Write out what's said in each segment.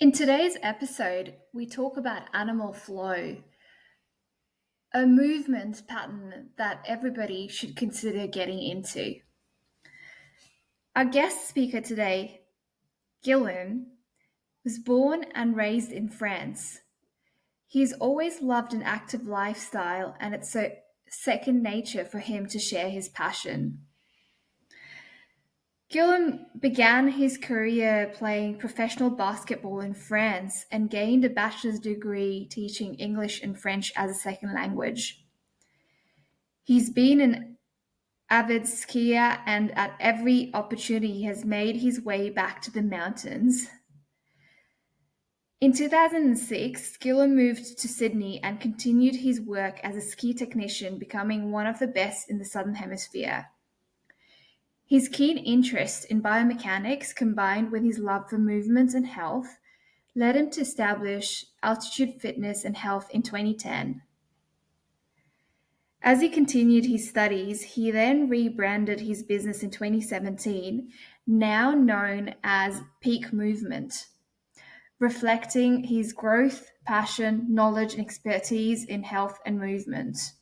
In today's episode, we talk about animal flow, a movement pattern that everybody should consider getting into. Our guest speaker today, Guillaume, was born and raised in France. He's always loved an active lifestyle, and it's so second nature for him to share his passion. Guillaume began his career playing professional basketball in France and gained a bachelor's degree teaching English and French as a second language. He's been an avid skier and at every opportunity has made his way back to the mountains. In 2006, Guillaume moved to Sydney and continued his work as a ski technician, becoming one of the best in the Southern Hemisphere. His keen interest in biomechanics, combined with his love for movement and health, led him to establish Altitude Fitness and Health in 2010. As he continued his studies, he then rebranded his business in 2017, now known as Peak Movement, reflecting his growth, passion, knowledge, and expertise in health and movement.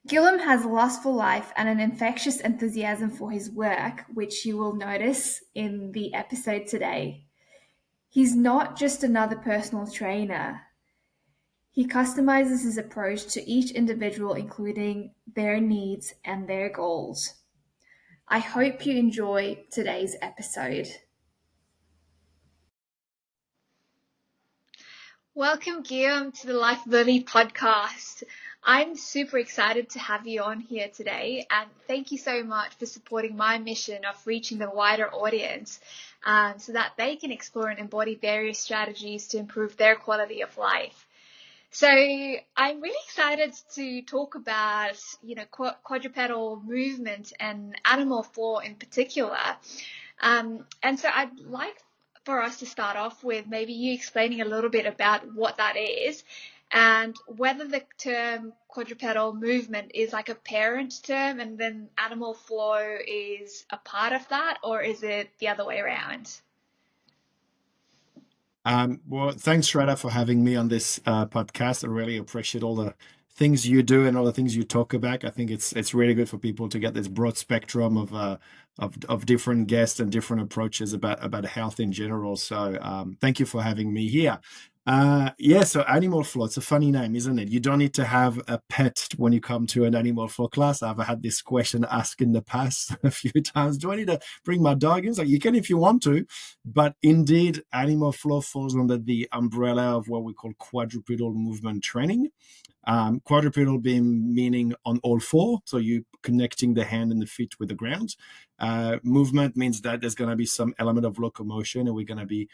Guillaume has a lustful life and an infectious enthusiasm for his work, which you will notice in the episode today. He's not just another personal trainer. He customizes his approach to each individual, including their needs and their goals. I hope you enjoy today's episode. Welcome, Guillaume, to the Life Lily podcast. I'm super excited to have you on here today, and thank you so much for supporting my mission of reaching the wider audience so that they can explore and embody various strategies to improve their quality of life. So I'm really excited to talk about, quadrupedal movement and animal flow in particular. And so I'd like for us to start off with maybe you explaining a little bit about what that is and whether the term quadrupedal movement is like a parent term and then animal flow is a part of that, or is it the other way around? Well, thanks, Shraddha, for having me on this podcast. I really appreciate all the things you do and all the things you talk about. I think it's really good for people to get this broad spectrum of different guests and different approaches about health in general. So thank you for having me here. So Animal Flow, it's a funny name, isn't it? You don't need to have a pet when you come to an Animal Flow class. I've had this question asked in the past a few times. Do I need to bring my dog in? It's like, you can if you want to, but indeed, Animal Flow falls under the umbrella of what we call quadrupedal movement training. Quadrupedal being meaning on all four, so you connecting the hand and the feet with the ground. Movement means that there's going to be some element of locomotion, and we're going to be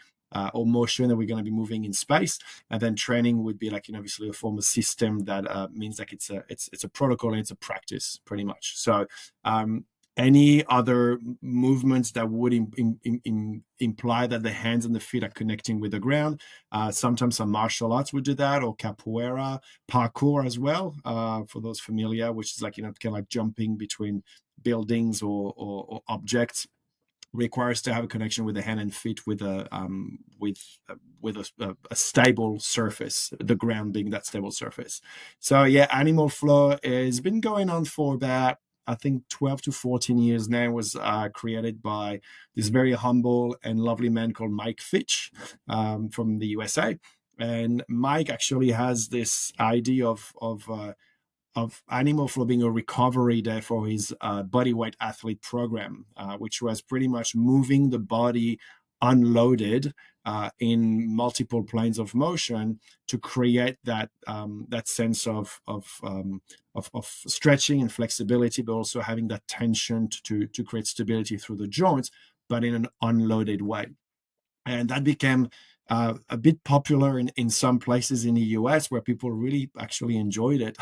or motion, and we're going to be moving in space. And then training would be like, obviously a form of system that means like it's a protocol and it's a practice, pretty much. So any other movements that would imply that the hands and the feet are connecting with the ground. Sometimes some martial arts would do that, or capoeira, parkour as well, for those familiar, which is like, kind of like jumping between buildings or objects. Requires to have a connection with the hand and feet with a stable surface, the ground being that stable surface. So yeah, Animal Flow has been going on for about, I think, 12 to 14 years now. It was created by this very humble and lovely man called Mike Fitch from the USA. And Mike actually has this idea of Animal Flow being a recovery day for his bodyweight athlete program, which was pretty much moving the body unloaded in multiple planes of motion to create that sense of stretching and flexibility, but also having that tension to create stability through the joints, but in an unloaded way. And that became a bit popular in some places in the US where people really actually enjoyed it.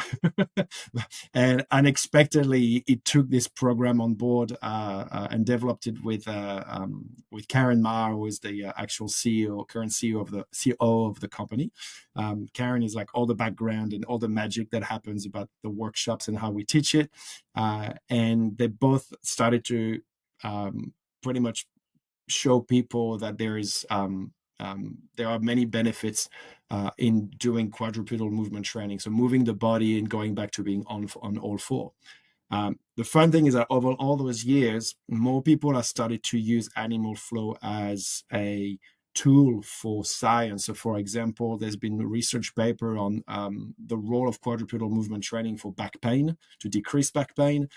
And unexpectedly, it took this program on board and developed it with Karen Ma, who is the actual current CEO of the company. Karen is like all the background and all the magic that happens about the workshops and how we teach it. And they both started to pretty much show people that there are many benefits in doing quadrupedal movement training. So moving the body and going back to being on all four. The fun thing is that over all those years, more people have started to use animal flow as a tool for science. So, for example, there's been a research paper on the role of quadrupedal movement training for back pain, to decrease back pain,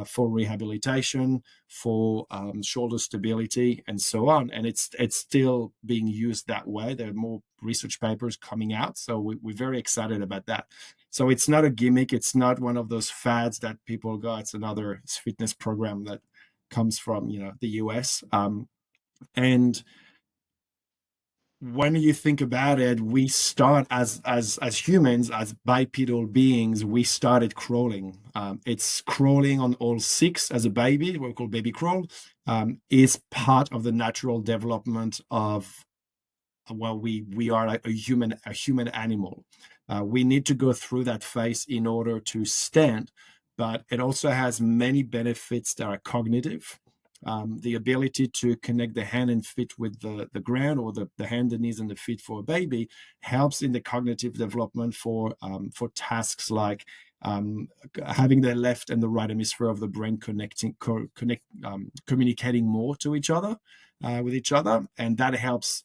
for rehabilitation, for shoulder stability, and so on. And it's still being used that way. There are more research papers coming out, so we're very excited about that. So it's not a gimmick. It's not one of those fads that people go. It's another fitness program that comes from the US. And when you think about it, we start as humans, as bipedal beings. We started crawling. It's crawling on all six as a baby, what we call baby crawl, is part of the natural development of, well, we are a human animal. We need to go through that phase in order to stand, but it also has many benefits that are cognitive. The ability to connect the hand and feet with the ground, or the hand, the knees, and the feet for a baby, helps in the cognitive development for tasks like having the left and the right hemisphere of the brain communicating more to each other, with each other, and that helps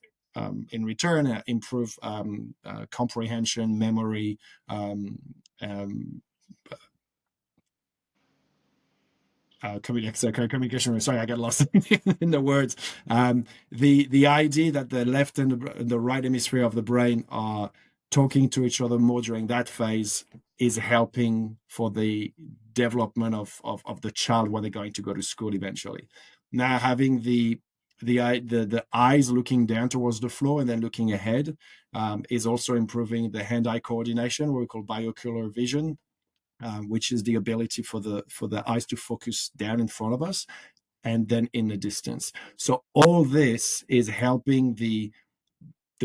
in return improve comprehension, memory, um, um, communication. Sorry, I got lost in the words. The idea that the left and the right hemisphere of the brain are talking to each other more during that phase is helping for the development of the child when they're going to go to school eventually. Now, having the eyes looking down towards the floor and then looking ahead is also improving the hand-eye coordination, what we call biocular vision, which is the ability for the eyes to focus down in front of us and then in the distance. So all this is helping the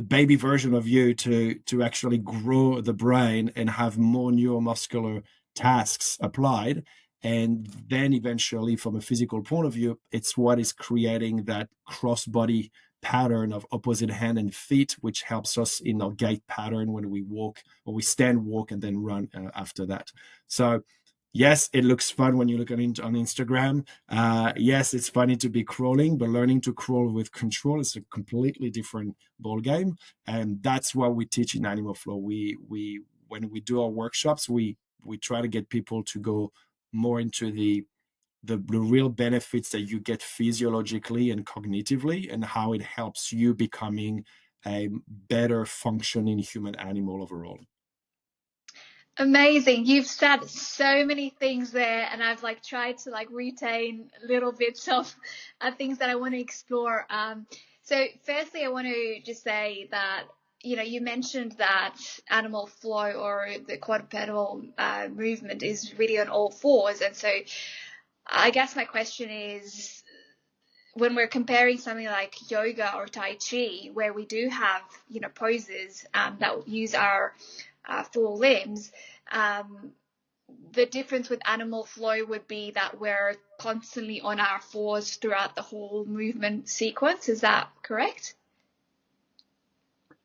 baby version of you to actually grow the brain and have more neuromuscular tasks applied. And then eventually, from a physical point of view, it's what is creating that cross-body pattern of opposite hand and feet, which helps us in our gait pattern when we walk, or we stand, walk, and then run after that. So yes, it looks fun when you look at it on Instagram. Yes, it's funny to be crawling, but learning to crawl with control is a completely different ball game, and that's what we teach in Animal Flow. We when we do our workshops, we try to get people to go more into the real benefits that you get physiologically and cognitively, and how it helps you becoming a better functioning human animal overall. Amazing. You've said so many things there, and I've like tried to like retain little bits of things that I want to explore. So firstly, I want to just say that, you mentioned that animal flow, or the quadrupedal movement, is really on all fours. And so I guess my question is, when we're comparing something like yoga or Tai Chi, where we do have, poses that use our full limbs, um, the difference with animal flow would be that we're constantly on our fours throughout the whole movement sequence. Is that correct?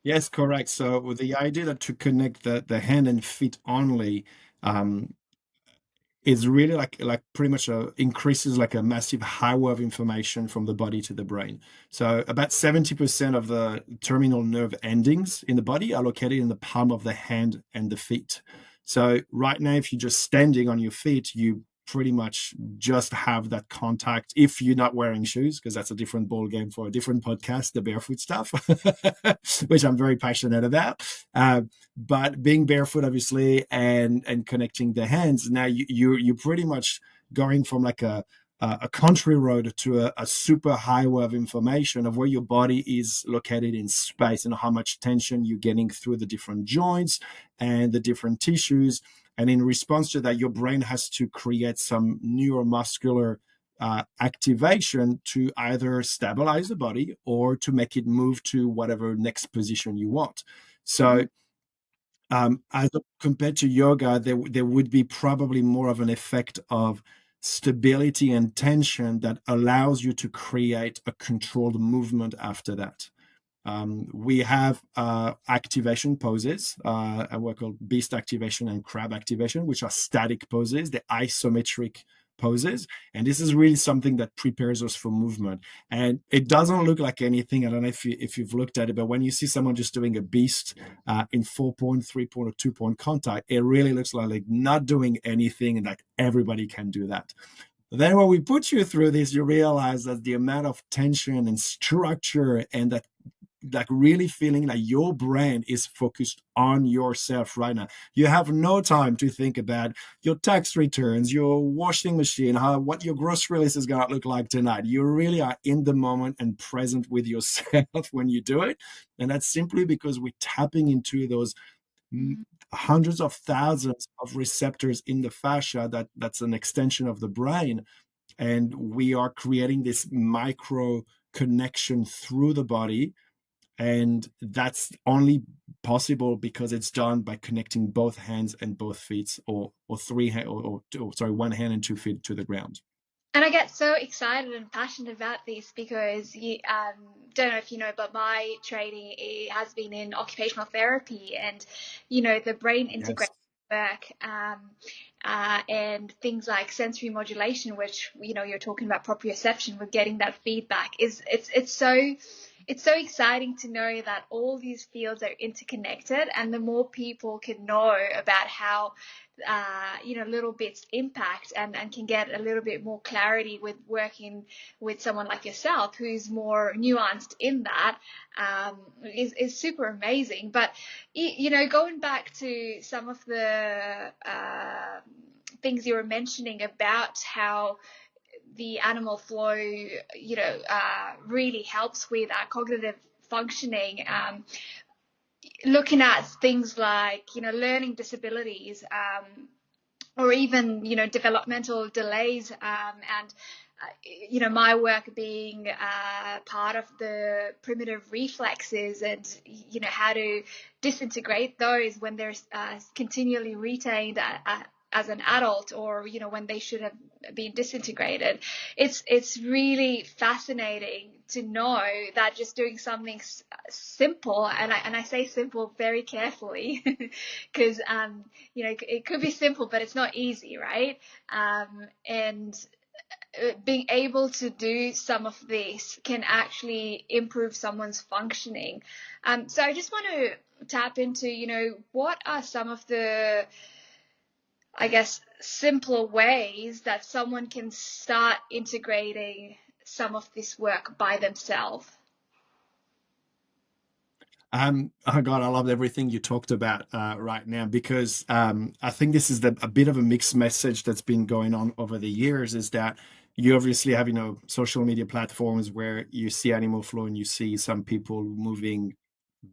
Yes, correct. So with the idea that to connect the hand and feet only, um, is really like pretty much increases like a massive highway of information from the body to the brain. So about 70% of the terminal nerve endings in the body are located in the palm of the hand and the feet. So right now, if you're just standing on your feet, you pretty much just have that contact if you're not wearing shoes, because that's a different ball game for a different podcast, the barefoot stuff, which I'm very passionate about. But being barefoot, obviously, and connecting the hands, now you're pretty much going from like a country road to a super highway of information of where your body is located in space, and how much tension you're getting through the different joints and the different tissues. And in response to that, your brain has to create some neuromuscular activation to either stabilize the body or to make it move to whatever next position you want. So as compared to yoga, there would be probably more of an effect of stability and tension that allows you to create a controlled movement after that. We have activation poses, what called beast activation and crab activation, which are static poses, the isometric poses. And this is really something that prepares us for movement. And it doesn't look like anything. I don't know if you've looked at it, but when you see someone just doing a beast in 4-point, 3-point, or 2-point contact, it really looks like not doing anything, and like everybody can do that. Then when we put you through this, you realize that the amount of tension and structure and that like really feeling like your brain is focused on yourself right now. You have no time to think about your tax returns, your washing machine, what your grocery list is going to look like tonight. You really are in the moment and present with yourself when you do it. And that's simply because we're tapping into those hundreds of thousands of receptors in the fascia that's an extension of the brain, and we are creating this micro connection through the body, and that's only possible because it's done by connecting both hands and both feet, or sorry, one hand and 2 feet to the ground. And I get so excited and passionate about this because don't know if you know, but my training has been in occupational therapy, and the brain Yes. integration work, and things like sensory modulation, which you're talking about proprioception. We're getting that feedback. It's so exciting to know that all these fields are interconnected, and the more people can know about how little bits impact, and can get a little bit more clarity with working with someone like yourself who's more nuanced in that, is super amazing. But going back to some of the things you were mentioning about how the animal flow really helps with our cognitive functioning, looking at things like learning disabilities, or even developmental delays, and my work being part of the primitive reflexes, and how to disintegrate those when they're continually retained as an adult, or when they should have been disintegrated. It's really fascinating to know that just doing something simple, and I say simple very carefully, because it could be simple, but it's not easy, right? And being able to do some of this can actually improve someone's functioning. So I just want to tap into, what are some of the, I guess, simpler ways that someone can start integrating some of this work by themselves? Oh God, I love everything you talked about right now, because I think this is a bit of a mixed message that's been going on over the years. Is that you obviously have social media platforms where you see animal flow and you see some people moving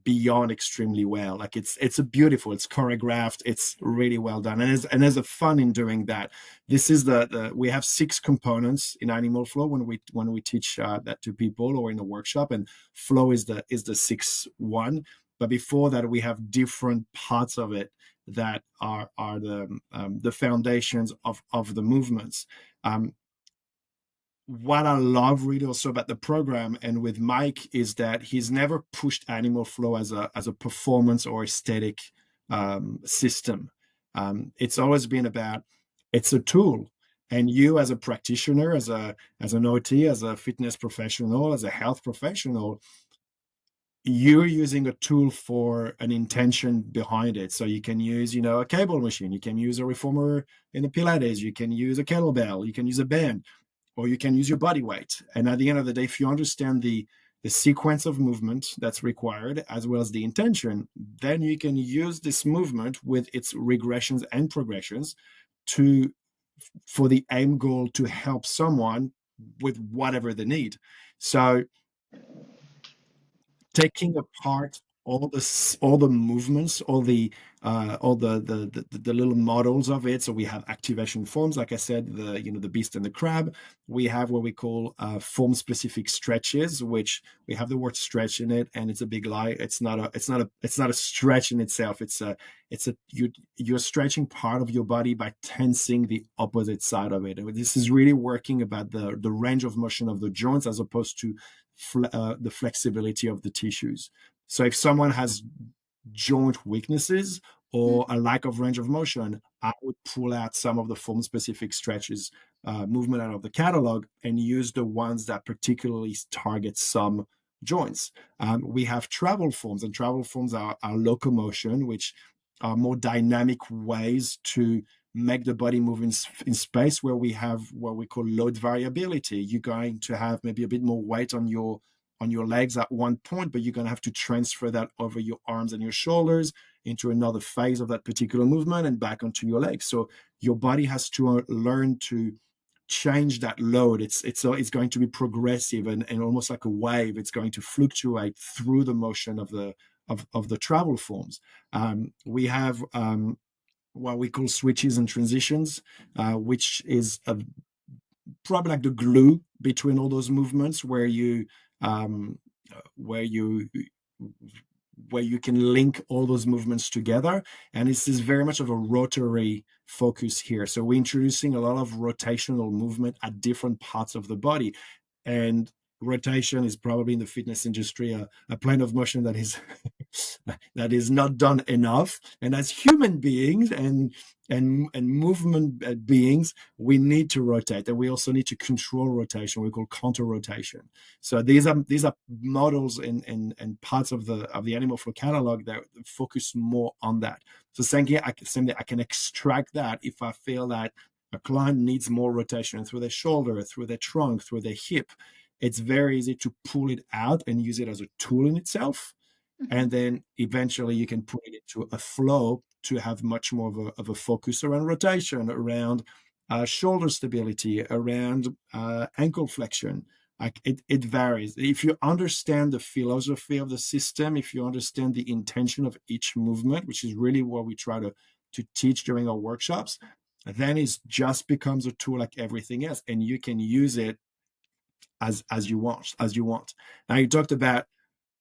beyond extremely well. Like it's a beautiful, it's choreographed, it's really well done, and there's a fun in doing that. This is the we have 6 components in animal flow when we teach that to people or in a workshop, and flow is the 6th one. But before that, we have different parts of it that are the foundations of the movements. What I love really also about the program and with Mike is that he's never pushed animal flow as a performance or aesthetic system. It's always been about, it's a tool, and you as a practitioner, as an OT, as a fitness professional, as a health professional, you're using a tool for an intention behind it. So you can use, a cable machine, you can use a reformer in a Pilates, you can use a kettlebell, you can use a band, or you can use your body weight. And at the end of the day, if you understand the sequence of movement that's required, as well as the intention, then you can use this movement with its regressions and progressions to for the aim goal to help someone with whatever they need. So taking apart all the movements, all the little models of it. So we have activation forms, like I said, the beast and the crab. We have what we call form specific stretches, which we have the word stretch in it, and it's a big lie. It's not a stretch in itself. You're stretching part of your body by tensing the opposite side of it. And this is really working about the range of motion of the joints as opposed to the flexibility of the tissues. So if someone has joint weaknesses or a lack of range of motion, I would pull out some of the form specific stretches movement out of the catalog and use the ones that particularly target some joints. We have travel forms, and travel forms are locomotion, which are more dynamic ways to make the body move in space, where we have what we call load variability. You're going to have maybe a bit more weight on your legs at one point, but you're going to have to transfer that over your arms and your shoulders into another phase of that particular movement and back onto your legs. So your body has to learn to change that load. It's going to be progressive and almost like a wave. It's going to fluctuate through the motion of the travel forms. We have what we call switches and transitions, which is probably like the glue between all those movements, um, where you where you can link all those movements together. And this is very much of a rotary focus here. So we're introducing a lot of rotational movement at different parts of the body. And rotation is probably in the fitness industry a plane of motion that is that is not done enough. And as human beings and movement beings, we need to rotate, and we also need to control rotation. We call counter rotation. So these are models and parts of the animal flow catalog that focus more on that. So same here, I can extract that if I feel that a client needs more rotation through their shoulder, through their trunk, through their hip. It's very easy to pull it out and use it as a tool in itself. And then eventually you can put it into a flow to have much more of a focus around rotation, around shoulder stability, around ankle flexion. Like it varies. If you understand the philosophy of the system, if you understand the intention of each movement, which is really what we try to teach during our workshops, then it just becomes a tool like everything else, and you can use it as you want. Now you talked about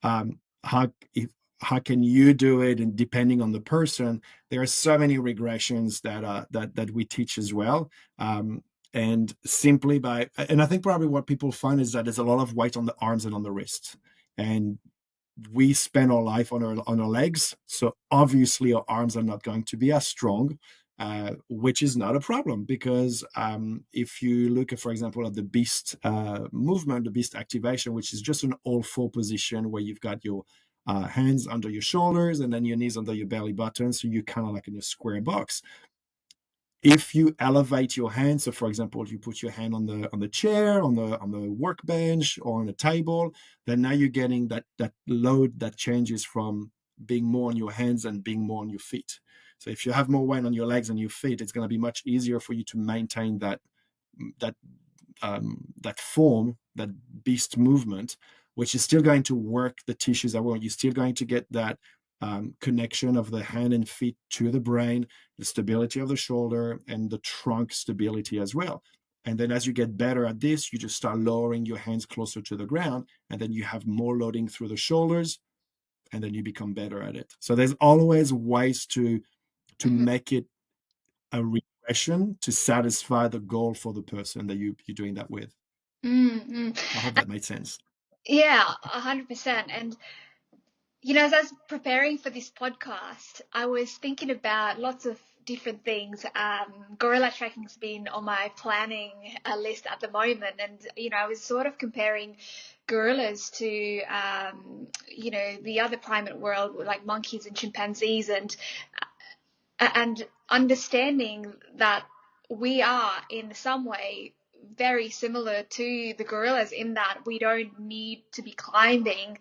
um, how if how can you do it, and depending on the person, there are so many regressions that we teach as well. And simply and I think probably what people find is that there's a lot of weight on the arms and on the wrists, and we spend our life on our legs, so obviously our arms are not going to be as strong, which is not a problem, because if you look at, for example, at the beast movement, the beast activation, which is just an all four position where you've got your hands under your shoulders and then your knees under your belly button, so you're kind of like in a square box. If you elevate your hand, so for example, if you put your hand on the chair, on the workbench, or on a table, then now you're getting that load that changes from being more on your hands and being more on your feet. So if you have more weight on your legs and your feet, it's going to be much easier for you to maintain that that form, that beast movement, which is still going to work the tissues that well. You're still going to get that connection of the hand and feet to the brain, the stability of the shoulder, and the trunk stability as well. And then as you get better at this, you just start lowering your hands closer to the ground, and then you have more loading through the shoulders, and then you become better at it. So there's always ways to make it a regression to satisfy the goal for the person that you're doing that with. Mm-hmm. I hope that made sense. Yeah, 100%. And as I was preparing for this podcast, I was thinking about lots of different things. Gorilla tracking's been on my planning list at the moment, and I was sort of comparing gorillas to the other primate world, like monkeys and chimpanzees, and understanding that we are in some way very similar to the gorillas, in that we don't need to be climbing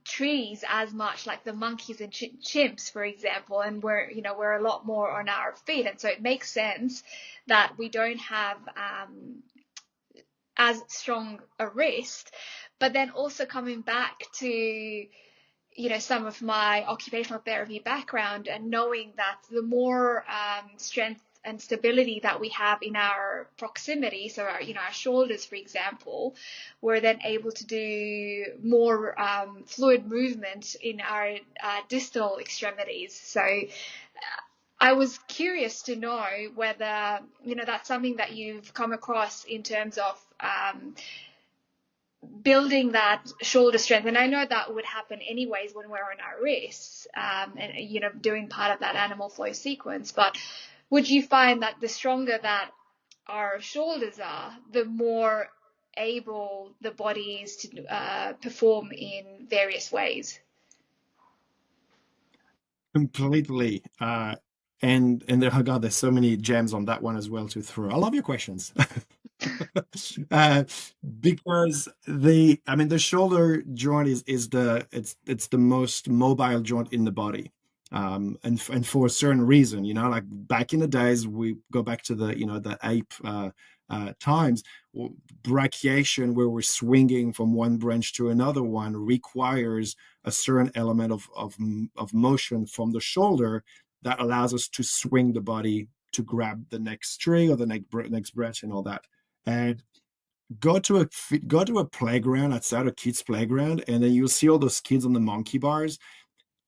trees as much like the monkeys and chimps, for example, and we're a lot more on our feet, and so it makes sense that we don't have as strong a wrist. But then also coming back to some of my occupational therapy background, and knowing that the more strength and stability that we have in our proximity, so our shoulders, for example, we're then able to do more fluid movement in our distal extremities. So I was curious to know whether that's something that you've come across in terms of building that shoulder strength. And I know that would happen anyways when we're on our wrists, and doing part of that animal flow sequence. But would you find that the stronger that our shoulders are, the more able the body is to perform in various ways? Completely. And there, oh God, there's so many gems on that one as well to throw. I love your questions. uh, because I mean, the shoulder joint is it's the most mobile joint in the body. And for a certain reason, like back in the days, we go back to the ape times, brachiation, where we're swinging from one branch to another one, requires a certain element of motion from the shoulder that allows us to swing the body to grab the next tree or the next branch and all that. And go to a playground outside, a kids playground, and then you'll see all those kids on the monkey bars.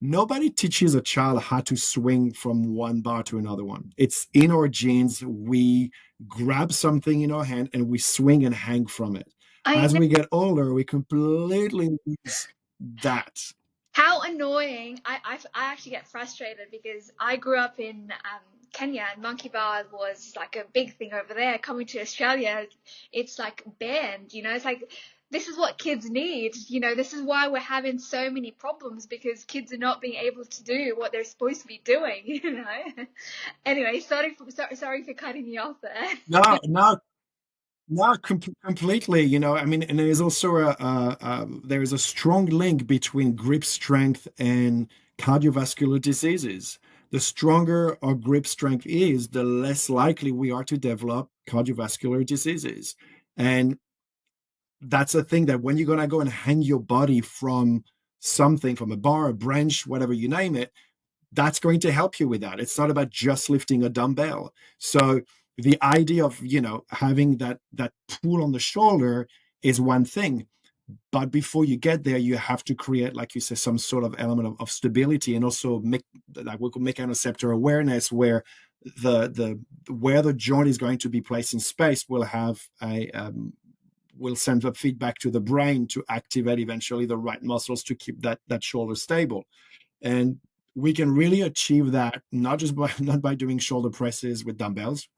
Nobody teaches a child how to swing from one bar to another one. It's in our genes. We grab something in our hand and we swing and hang from it. I As know. we get older, we completely lose that. How annoying. I actually get frustrated because I grew up in Kenya, and monkey bars was like a big thing over there. Coming to Australia, it's like banned. It's like, this is what kids need. This is why we're having so many problems, because kids are not being able to do what they're supposed to be doing. Anyway, sorry for cutting you off there. No, no, no, completely. I mean, and there's also there is a strong link between grip strength and cardiovascular diseases. The stronger our grip strength is, the less likely we are to develop cardiovascular diseases. And that's a thing, that when you're gonna go and hang your body from something, from a bar, a branch, whatever you name it, that's going to help you with that. It's not about just lifting a dumbbell. So the idea of having that pull on the shoulder is one thing, but before you get there, you have to create, like you said, some sort of element of stability, and also make, like we call mechanoreceptor awareness, where the where the joint is going to be placed in space will have a will send the feedback to the brain to activate eventually the right muscles to keep that shoulder stable. And we can really achieve that not by doing shoulder presses with dumbbells,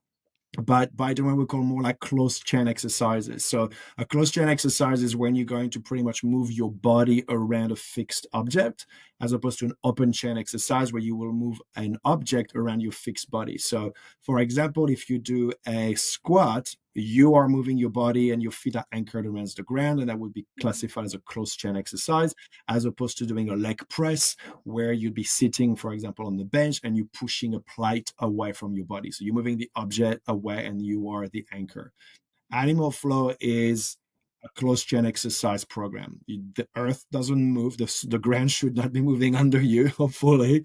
but by doing what we call more like closed chain exercises. So a closed chain exercise is when you're going to pretty much move your body around a fixed object, as opposed to an open chain exercise where you will move an object around your fixed body. So for example, if you do a squat, you are moving your body and your feet are anchored against the ground, and that would be classified as a closed chain exercise, as opposed to doing a leg press where you'd be sitting, for example, on the bench and you're pushing a plate away from your body. So you're moving the object away and you are the anchor. Animal flow is a closed chain exercise program. The earth doesn't move, the ground should not be moving under you, hopefully.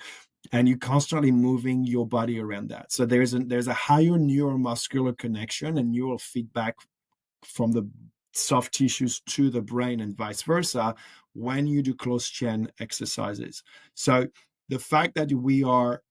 And you're constantly moving your body around that. So there's a higher neuromuscular connection and neural feedback from the soft tissues to the brain and vice versa when you do closed chain exercises. So the fact that we are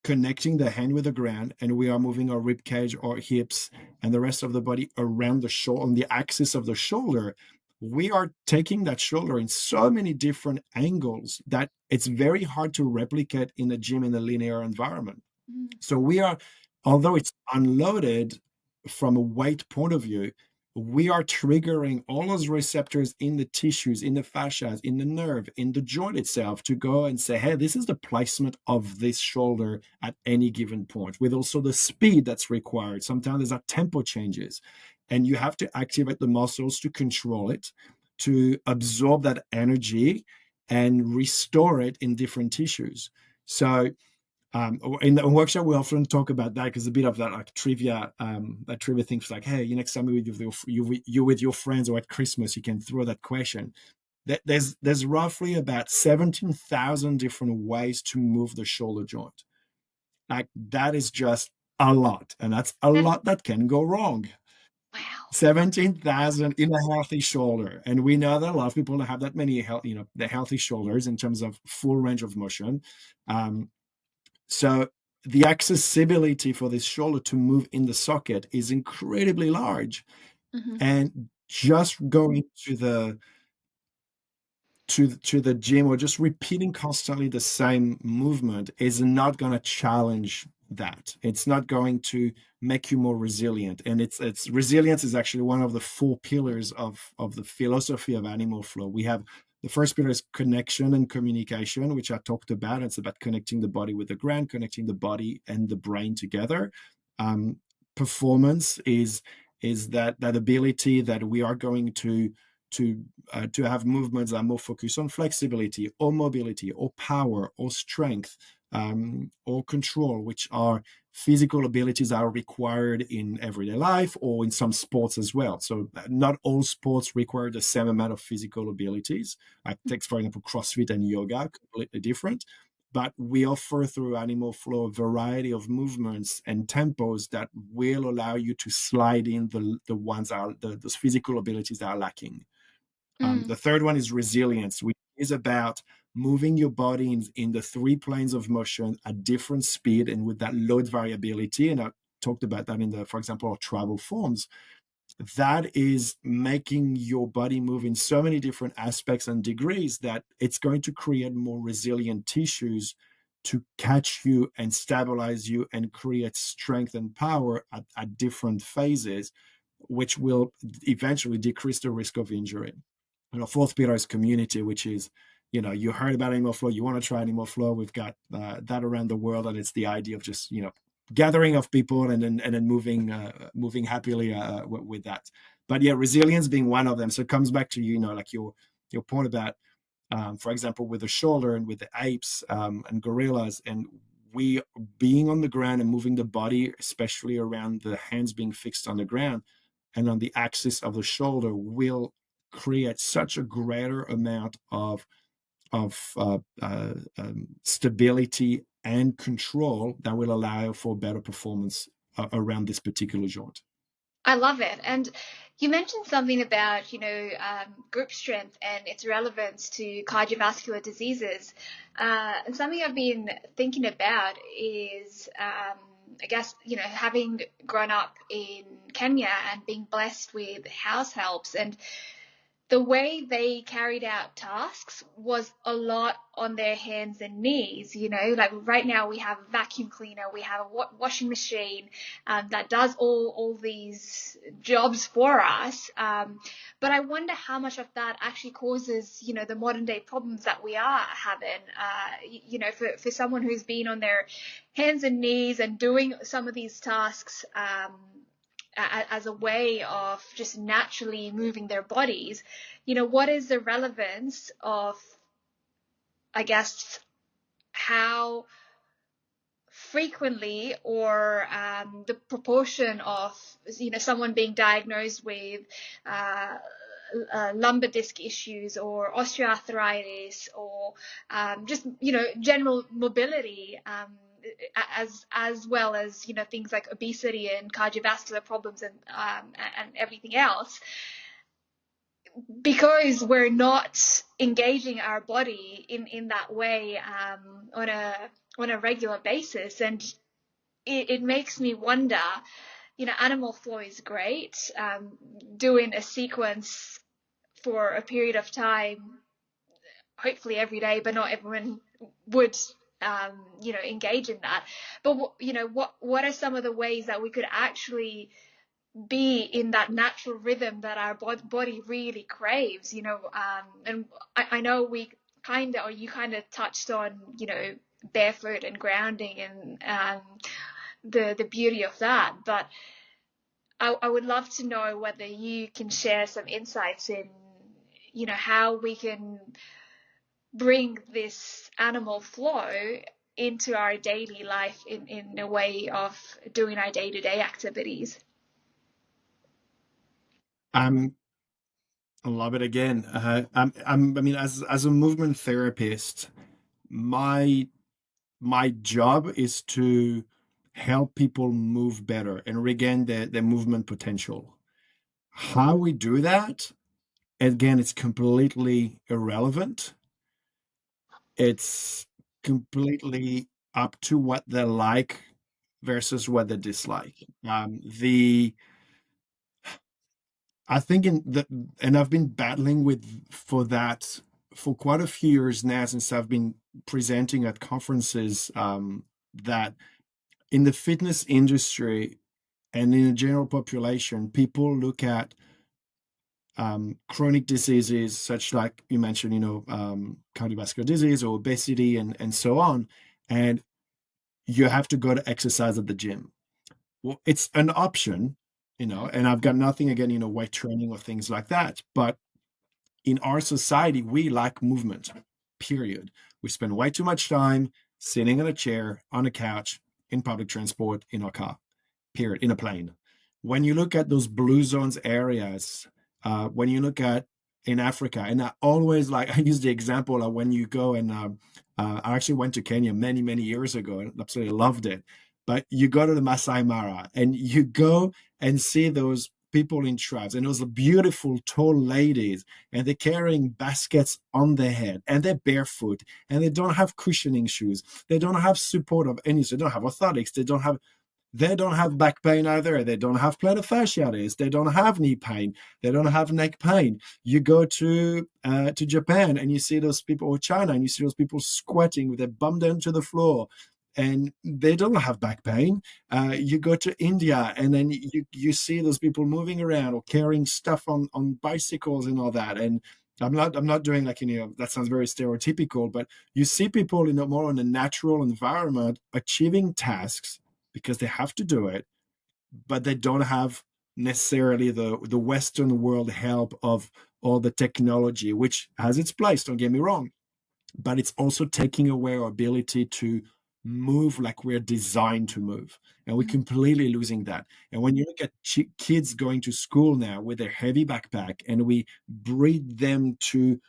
connecting the hand with the ground and we are moving our rib cage or hips and the rest of the body around the shoulder, on the axis of the shoulder, we are taking that shoulder in so many different angles that it's very hard to replicate in a gym in a linear environment. Mm. So we are, although it's unloaded from a weight point of view, we are triggering all those receptors in the tissues, in the fascias, in the nerve, in the joint itself, to go and say, hey, this is the placement of this shoulder at any given point, with also the speed that's required. Sometimes there's tempo changes, and you have to activate the muscles to control it, to absorb that energy and restore it in different tissues. So in the workshop, we often talk about that, because a bit of that like trivia, that trivia things like, hey, next time you with your friends or at Christmas, you can throw that question. there's roughly about 17,000 different ways to move the shoulder joint. Like that is just a lot, and that's a That, lot that can go wrong. wow. 17,000 in a healthy shoulder. And we know that a lot of people don't have that many, the healthy shoulders in terms of full range of motion. Um, so the accessibility for this shoulder to move in the socket is incredibly large. Mm-hmm. And just going to the gym or just repeating constantly the same movement is not going to challenge that. It's not going to make you more resilient. And it's resilience is actually one of the four pillars of the philosophy of animal flow. We have the first pillar is connection and communication, which I talked about. It's about connecting the body with the ground, connecting the body and the brain together. Um, Performance is that ability that we are going to have movements that are more focused on flexibility or mobility or power or strength, or control, which are physical abilities that are required in everyday life or in some sports as well. So not all sports require the same amount of physical abilities. Like take, for example, CrossFit and yoga, completely different. But we offer through Animal Flow a variety of movements and tempos that will allow you to slide in the ones that are those physical abilities that are lacking. Mm. The third one is resilience, which is about moving your body in the three planes of motion at different speed and with that load variability. And I talked about that in for example, our travel forms. That is making your body move in so many different aspects and degrees that it's going to create more resilient tissues to catch you and stabilize you and create strength and power at different phases, which will eventually decrease the risk of injury. And our fourth pillar is community, which is, you heard about Animal Flow, you want to try Animal Flow. We've got that around the world, and it's the idea of just, gathering of people and then moving happily with that. But yeah, resilience being one of them. So it comes back to, like your point about, for example, with the shoulder and with the apes and gorillas, and we being on the ground and moving the body, especially around the hands being fixed on the ground and on the axis of the shoulder, will create such a greater amount of stability and control that will allow for better performance around this particular joint. I love it. And you mentioned something about, group strength and its relevance to cardiovascular diseases. And something I've been thinking about is, I guess, having grown up in Kenya and being blessed with house helps, and the way they carried out tasks was a lot on their hands and knees. Like right now we have a vacuum cleaner, we have a washing machine that does all these jobs for us. But I wonder how much of that actually causes, the modern day problems that we are having. For someone who's been on their hands and knees and doing some of these tasks, as a way of just naturally moving their bodies, what is the relevance of, I guess, how frequently or the proportion of, someone being diagnosed with lumbar disc issues or osteoarthritis or just, general mobility, as well as, things like obesity and cardiovascular problems and everything else, because we're not engaging our body in that way on a regular basis. And it makes me wonder, Animal Flow is great, doing a sequence for a period of time, hopefully every day, but not everyone would engage in that. But what are some of the ways that we could actually be in that natural rhythm that our body really craves? And I know you kind of touched on, barefoot and grounding and the beauty of that, but I would love to know whether you can share some insights in, how we can bring this animal flow into our daily life in a way of doing our day-to-day activities. Um, I love it again. I mean, as a movement therapist, my my job is to help people move better and regain their movement potential. How we do that, again, it's completely irrelevant. It's completely up to what they like versus what they dislike. The I think in the and I've been battling with for that for quite a few years now since I've been presenting at conferences, that in the fitness industry and in the general population, people look at chronic diseases such like you mentioned, cardiovascular disease or obesity and so on, and you have to go to exercise at the gym. Well, it's an option, and I've got nothing again, weight training or things like that, but in our society, we like movement, period. We spend way too much time sitting in a chair, on a couch, in public transport, in our car, period, in a plane. When you look at those blue zones areas, when you look at in Africa, and I always like, I use the example of when you go and I actually went to Kenya many, many years ago and absolutely loved it. But you go to the Masai Mara and you go and see those people in tribes and those beautiful tall ladies, and they're carrying baskets on their head and they're barefoot and they don't have cushioning shoes. They don't have support of any, so they don't have orthotics. They don't have back pain either. They don't have plantar fasciitis. They don't have knee pain. They don't have neck pain. You go to Japan and you see those people, or China, and you see those people squatting with their bum down to the floor, and they don't have back pain. You go to India and then you see those people moving around or carrying stuff on bicycles and all that. And I'm not doing like, that sounds very stereotypical, but you see people in a more in a natural environment achieving tasks because they have to do it, but they don't have necessarily the Western world help of all the technology, which has its place, don't get me wrong, but it's also taking away our ability to move like we're designed to move. And we're completely losing that. And when you look at kids going to school now with their heavy backpack, and we breed them to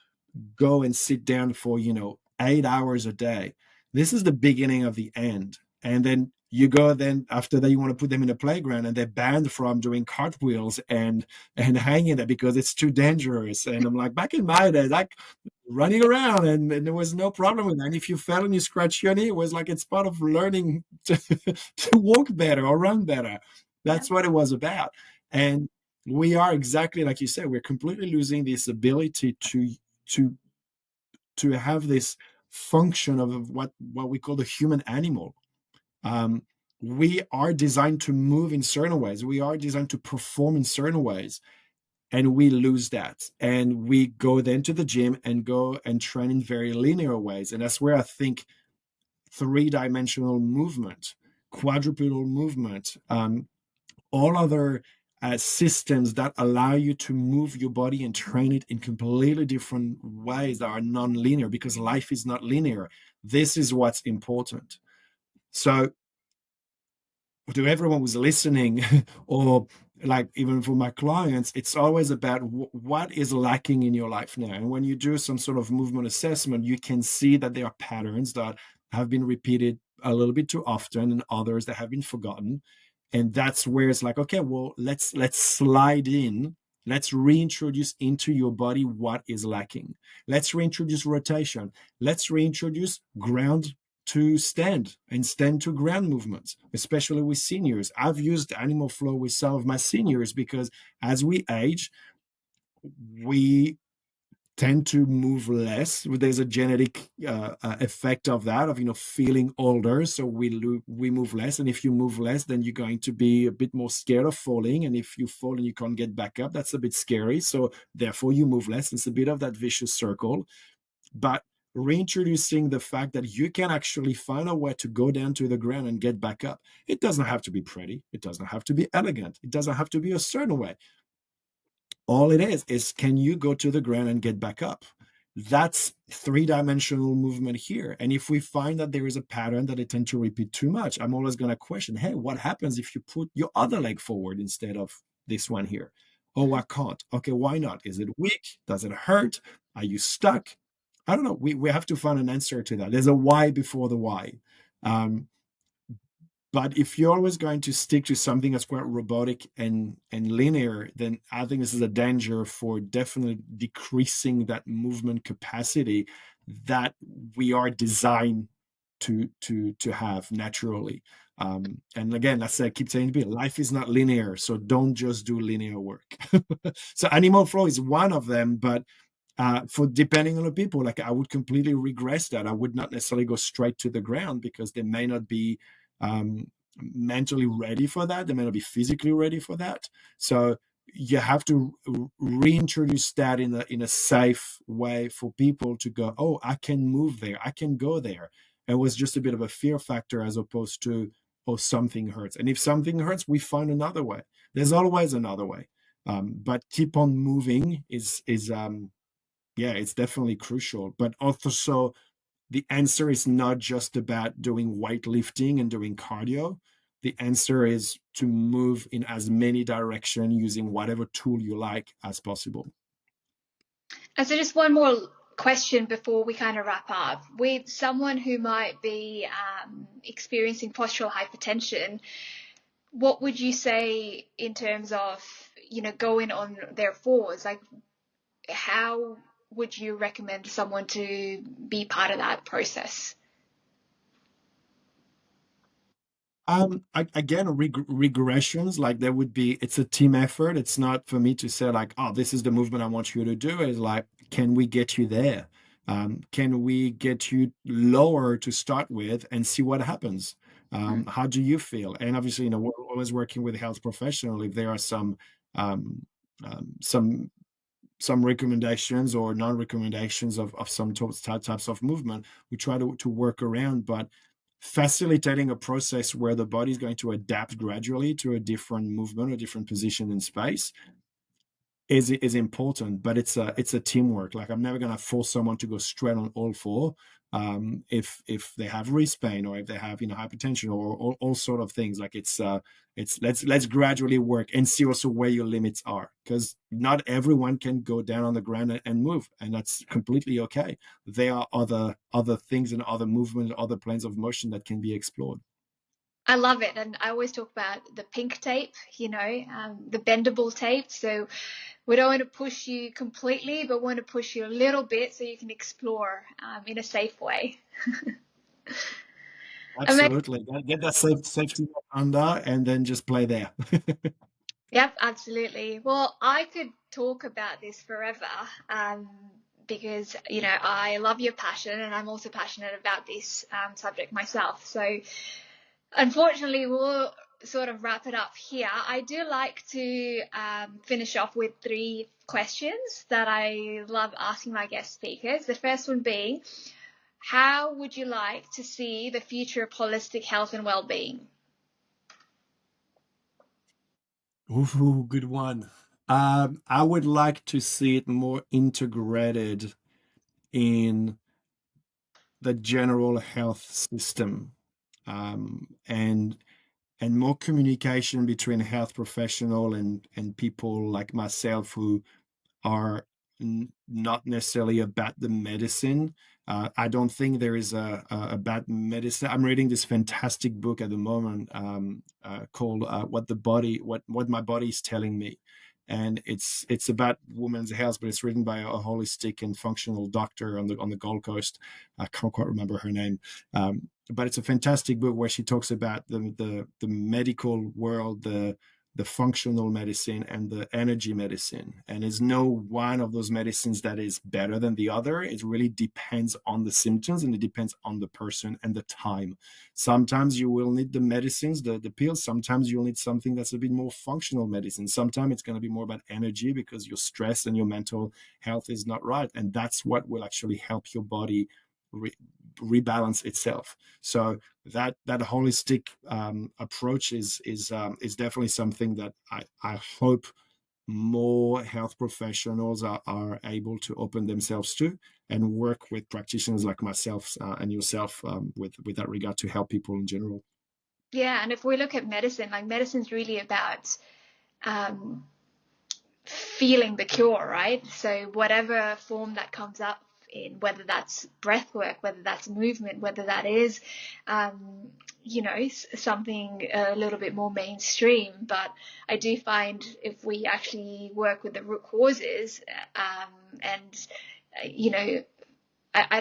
go and sit down for 8 hours a day, this is the beginning of the end. And then you go, then after that you want to put them in a playground and they're banned from doing cartwheels and hanging there because it's too dangerous. And I'm like, back in my day, like running around, and there was no problem with that. And if you fell and you scratched your knee, it was like it's part of learning to walk better or run better. Yeah. That's what it was about. And we are exactly like you said, we're completely losing this ability to to have this function of what we call the human animal. Um, we are designed to move in certain ways. We are designed to perform in certain ways, and we lose that. And we go then to the gym and go and train in very linear ways. And that's where I think three-dimensional movement, quadrupedal movement, all other systems that allow you to move your body and train it in completely different ways that are non-linear, because life is not linear. This is what's important. So to everyone who's listening, or like even for my clients, it's always about what is lacking in your life now. And when you do some sort of movement assessment, you can see that there are patterns that have been repeated a little bit too often and others that have been forgotten. And that's where it's like, okay, well, let's slide in. Let's reintroduce into your body what is lacking. Let's reintroduce rotation. Let's reintroduce ground to stand and stand to ground movements, especially with seniors. I've used animal flow with some of my seniors because as we age, we tend to move less. There's a genetic effect of that, of feeling older, so we move less. And if you move less, then you're going to be a bit more scared of falling. And if you fall and you can't get back up, that's a bit scary. So therefore, you move less. It's a bit of that vicious circle. But reintroducing the fact that you can actually find a way to go down to the ground and get back up. It doesn't have to be pretty. It doesn't have to be elegant. It doesn't have to be a certain way. All it is can you go to the ground and get back up? That's three-dimensional movement here. And if we find that there is a pattern that they tend to repeat too much, I'm always going to question, hey, what happens if you put your other leg forward instead of this one here? Oh, I can't. Okay, why not? Is it weak? Does it hurt? Are you stuck? I don't know. We have to find an answer to that. There's a why before the why. Um, but if you're always going to stick to something that's quite robotic and linear, then I think this is a danger for definitely decreasing that movement capacity that we are designed to have naturally. And again, that's I keep saying to people, life is not linear, so don't just do linear work. So animal flow is one of them, but for depending on the people, like I would completely regress that. I would not necessarily go straight to the ground because they may not be um, mentally ready for that. They may not be physically ready for that. So you have to reintroduce that in a safe way for people to go, oh, I can move there, I can go there. It was just a bit of a fear factor as opposed to, oh, something hurts. And if something hurts, we find another way. There's always another way. But keep on moving is yeah, it's definitely crucial. But also, the answer is not just about doing weightlifting and doing cardio. The answer is to move in as many directions using whatever tool you like as possible. And so, just one more question before we kind of wrap up. With someone who might be experiencing postural hypertension, what would you say in terms of, going on their fours? Like, how would you recommend someone to be part of that process? Again, regressions, like there would be, it's a team effort. It's not for me to say like, oh, this is the movement I want you to do. It's like, can we get you there? Can we get you lower to start with and see what happens? How do you feel? And obviously, we're always working with health professional. If there are um, um, some some recommendations or non-recommendations of some types of movement, we try to work around, but facilitating a process where the body is going to adapt gradually to a different movement, a different position in space is important, but it's a teamwork. Like I'm never going to force someone to go straight on all four if they have wrist pain or if they have hypertension or all sort of things. Like it's let's gradually work and see also where your limits are, because not everyone can go down on the ground and move, and that's completely okay. There are other things and other movements, other planes of motion that can be explored. I love it. And I always talk about the pink tape, the bendable tape. So we don't want to push you completely, but want to push you a little bit so you can explore in a safe way. Amazing. Absolutely. Get that safety net under and then just play there. Yep, absolutely. Well, I could talk about this forever because, I love your passion and I'm also passionate about this subject myself. So unfortunately, we'll sort of wrap it up here. I do like to finish off with 3 questions that I love asking my guest speakers. The first one being, how would you like to see the future of holistic health and well-being? Ooh, good one. I would like to see it more integrated in the general health system, and more communication between health professional and people like myself who are not necessarily about the medicine. I don't think there is a bad medicine. I'm reading this fantastic book at the moment called "What My Body Is Telling Me," and it's about women's health, but it's written by a holistic and functional doctor on the Gold Coast. I can't quite remember her name, but it's a fantastic book where she talks about the medical world, the functional medicine and the energy medicine. And there's no one of those medicines that is better than the other. It really depends on the symptoms and it depends on the person and the time. Sometimes you will need the medicines, the pills. Sometimes you'll need something that's a bit more functional medicine. Sometimes it's going to be more about energy because your stress and your mental health is not right. And that's what will actually help your body rebalance itself. So that holistic approach is definitely something that I hope more health professionals are able to open themselves to and work with practitioners like myself and yourself with that regard to help people in general. Yeah, and if we look at medicine, like medicine's really about um, feeling the cure, right? So whatever form that comes up in, whether that's breath work, whether that's movement, whether that is, something a little bit more mainstream. But I do find if we actually work with the root causes, I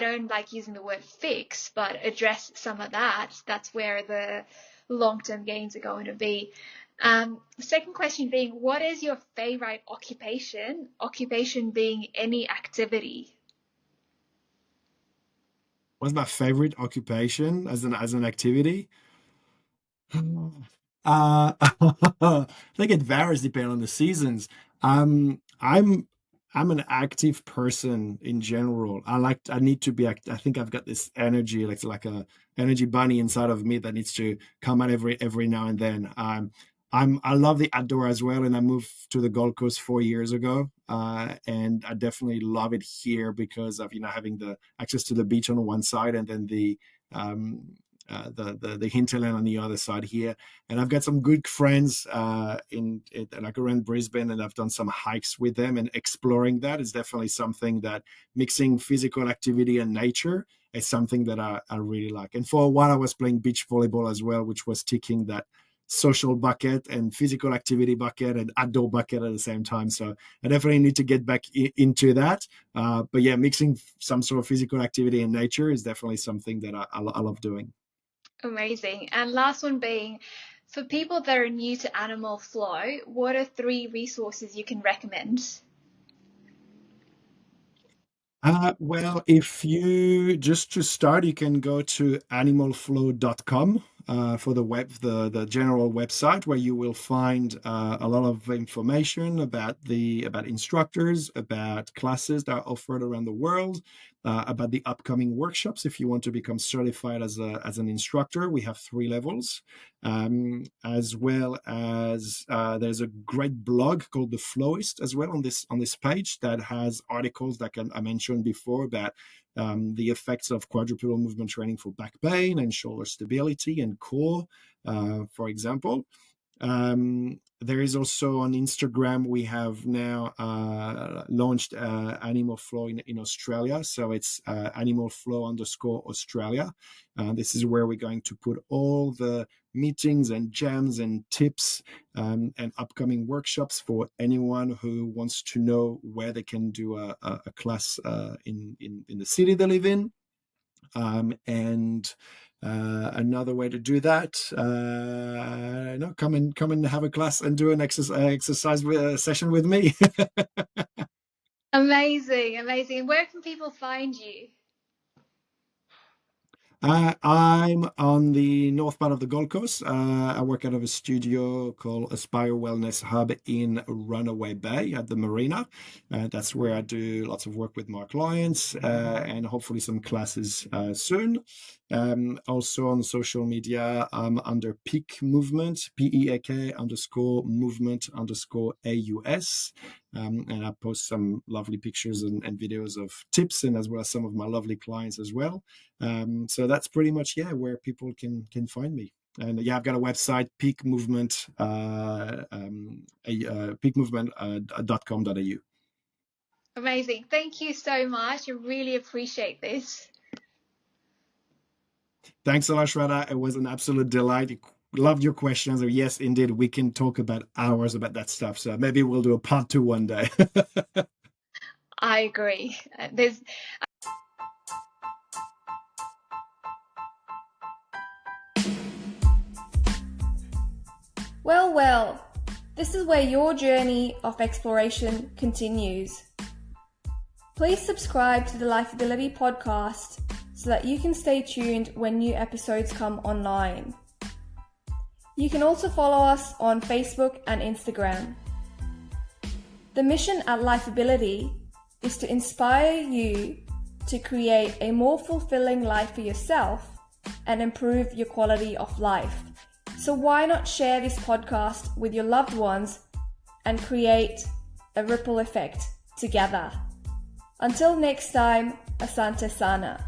don't like using the word fix, but address some of that, that's where the long-term gains are going to be. Second question being, what is your favorite occupation? Occupation being any activity. What's my favorite occupation as an activity? I think it varies depending on the seasons. I'm an active person in general. I need to be I think I've got this energy, like a energy bunny inside of me that needs to come out every now and then. I love the outdoor as well, and I moved to the Gold Coast 4 years ago. And I definitely love it here because of having the access to the beach on one side and then um the hinterland on the other side here. And I've got some good friends in like around Brisbane, and I've done some hikes with them, and exploring that is definitely something that mixing physical activity and nature is something that I really like. And for a while I was playing beach volleyball as well, which was ticking that social bucket and physical activity bucket and outdoor bucket at the same time. So I definitely need to get back into that. But yeah, mixing some sort of physical activity and nature is definitely something that I love doing. Amazing. And last one being, for people that are new to animal flow, what are 3 resources you can recommend? Well, if you just to start, you can go to animalflow.com for the general website, where you will find a lot of information about instructors, about classes that are offered around the world, about the upcoming workshops. If you want to become certified as an instructor, we have 3 levels, as well as there's a great blog called The Flowist as well on this page that has articles that I mentioned before about the effects of quadrupedal movement training for back pain and shoulder stability and core, for example. There is also on Instagram, we have now launched Animal Flow in Australia. So it's Animal Flow _Australia. This is where we're going to put all the meetings and jams and tips and upcoming workshops for anyone who wants to know where they can do a class in the city they live in. And another way to do that, no, come and have a class and do an exercise session with me. Amazing, amazing. Where can people find you? I'm on the north part of the Gold Coast. I work out of a studio called Aspire Wellness Hub in Runaway Bay at the marina. That's where I do lots of work with my clients and hopefully some classes soon. Also on social media, I'm under Peak Movement, PEAK _movement _AUS. And I post some lovely pictures and videos of tips, and as well as some of my lovely clients as well. So that's pretty much where people can find me. And I've got a website, peakmovement.com.au. Amazing. Thank you so much. I really appreciate this. Thanks a lot, Shraddha. It was an absolute delight. Loved your questions. Yes, indeed, we can talk about hours about that stuff. So maybe we'll do a part 2 one day. I agree. Well, this is where your journey of exploration continues. Please subscribe to the Lifeability podcast so that you can stay tuned when new episodes come online. You can also follow us on Facebook and Instagram. The mission at Lifeability is to inspire you to create a more fulfilling life for yourself and improve your quality of life. So why not share this podcast with your loved ones and create a ripple effect together? Until next time, Asante Sana.